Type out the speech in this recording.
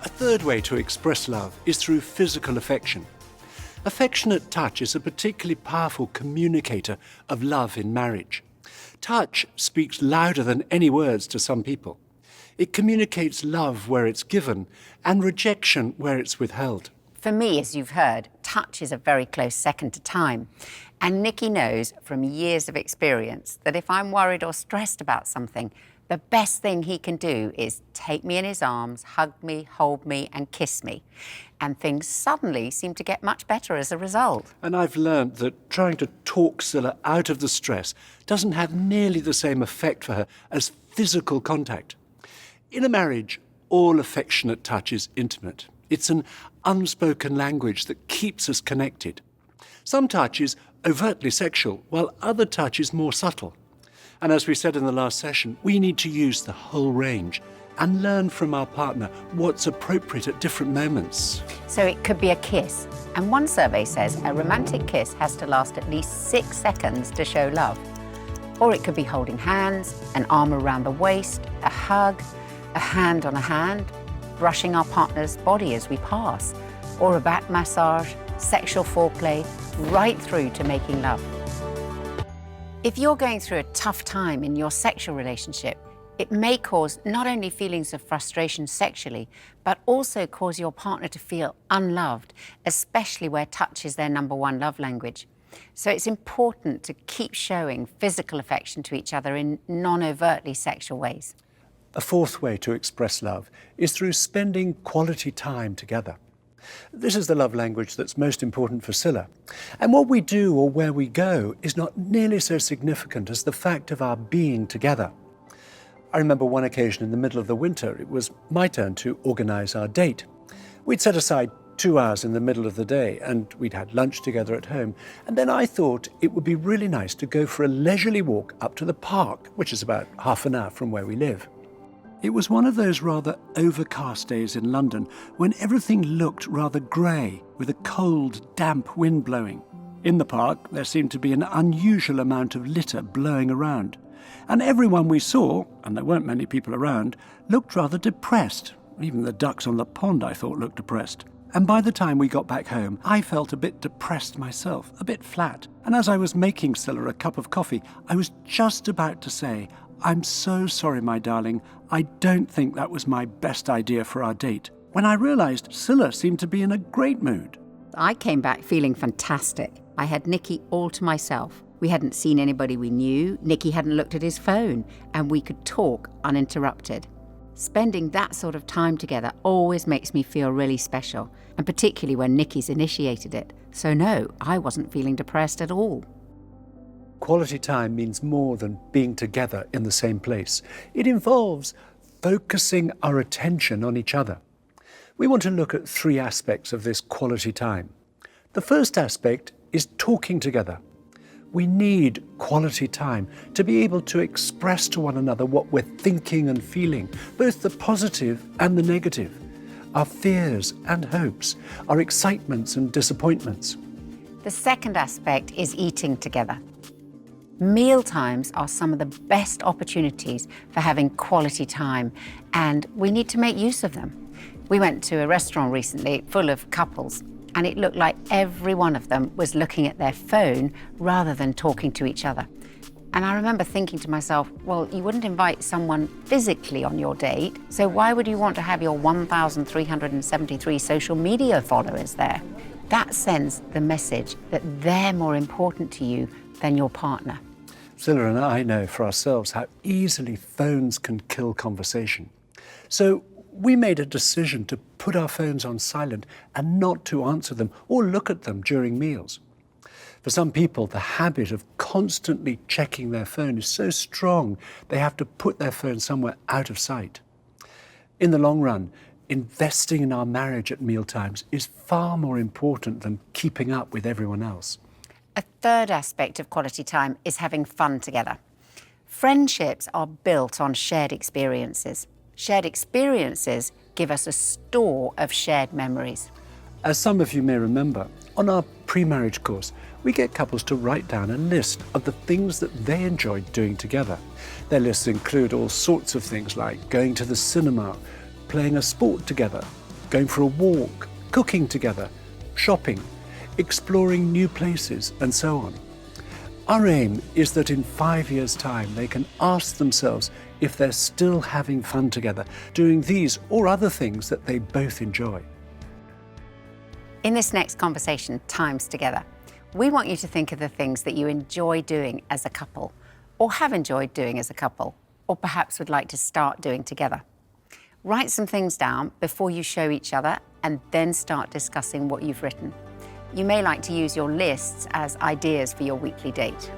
A third way to express love is through physical affection. Affectionate touch is a particularly powerful communicator of love in marriage. Touch speaks louder than any words to some people. It communicates love where it's given and rejection where it's withheld. For me, as you've heard, touch is a very close second to time. And Nicky knows from years of experience that if I'm worried or stressed about something, the best thing he can do is take me in his arms, hug me, hold me and kiss me. And things suddenly seem to get much better as a result. And I've learned that trying to talk Scylla out of the stress doesn't have nearly the same effect for her as physical contact. In a marriage, all affectionate touch is intimate. It's an unspoken language that keeps us connected. Some touch is overtly sexual, while other touch is more subtle. And as we said in the last session, we need to use the whole range and learn from our partner what's appropriate at different moments. So it could be a kiss. And one survey says a romantic kiss has to last at least 6 seconds to show love. Or it could be holding hands, an arm around the waist, a hug, a hand on a hand, brushing our partner's body as we pass, or a back massage, sexual foreplay, right through to making love. If you're going through a tough time in your sexual relationship, it may cause not only feelings of frustration sexually, but also cause your partner to feel unloved, especially where touch is their #1 love language. So it's important to keep showing physical affection to each other in non-overtly sexual ways. A fourth way to express love is through spending quality time together. This is the love language that's most important for Scylla. And what we do or where we go is not nearly so significant as the fact of our being together. I remember one occasion in the middle of the winter, it was my turn to organise our date. We'd set aside 2 hours in the middle of the day and we'd had lunch together at home. And then I thought it would be really nice to go for a leisurely walk up to the park, which is about half an hour from where we live. It was one of those rather overcast days in London when everything looked rather grey with a cold, damp wind blowing. In the park, there seemed to be an unusual amount of litter blowing around. And everyone we saw, and there weren't many people around, looked rather depressed. Even the ducks on the pond, I thought, looked depressed. And by the time we got back home, I felt a bit depressed myself, a bit flat. And as I was making Scylla a cup of coffee, I was just about to say, "I'm so sorry, my darling. I don't think that was my best idea for our date," when I realised Scylla seemed to be in a great mood. I came back feeling fantastic. I had Nicky all to myself. We hadn't seen anybody we knew, Nicky hadn't looked at his phone, and we could talk uninterrupted. Spending that sort of time together always makes me feel really special, and particularly when Nicky's initiated it. So no, I wasn't feeling depressed at all. Quality time means more than being together in the same place. It involves focusing our attention on each other. We want to look at 3 aspects of this quality time. The first aspect is talking together. We need quality time to be able to express to one another what we're thinking and feeling, both the positive and the negative, our fears and hopes, our excitements and disappointments. The second aspect is eating together. Meal times are some of the best opportunities for having quality time, and we need to make use of them. We went to a restaurant recently full of couples, and it looked like every one of them was looking at their phone rather than talking to each other. And I remember thinking to myself, well, you wouldn't invite someone physically on your date, so why would you want to have your 1,373 social media followers there? That sends the message that they're more important to you than your partner. Scylla and I know for ourselves how easily phones can kill conversation. So we made a decision to put our phones on silent and not to answer them or look at them during meals. For some people, the habit of constantly checking their phone is so strong they have to put their phone somewhere out of sight. In the long run, investing in our marriage at mealtimes is far more important than keeping up with everyone else. A third aspect of quality time is having fun together. Friendships are built on shared experiences. Shared experiences give us a store of shared memories. As some of you may remember, on our pre-marriage course, we get couples to write down a list of the things that they enjoyed doing together. Their lists include all sorts of things like going to the cinema, playing a sport together, going for a walk, cooking together, shopping, exploring new places, and so on. Our aim is that in 5 years' time they can ask themselves if they're still having fun together, doing these or other things that they both enjoy. In this next conversation, Times Together, we want you to think of the things that you enjoy doing as a couple, or have enjoyed doing as a couple, or perhaps would like to start doing together. Write some things down before you show each other and then start discussing what you've written. You may like to use your lists as ideas for your weekly date.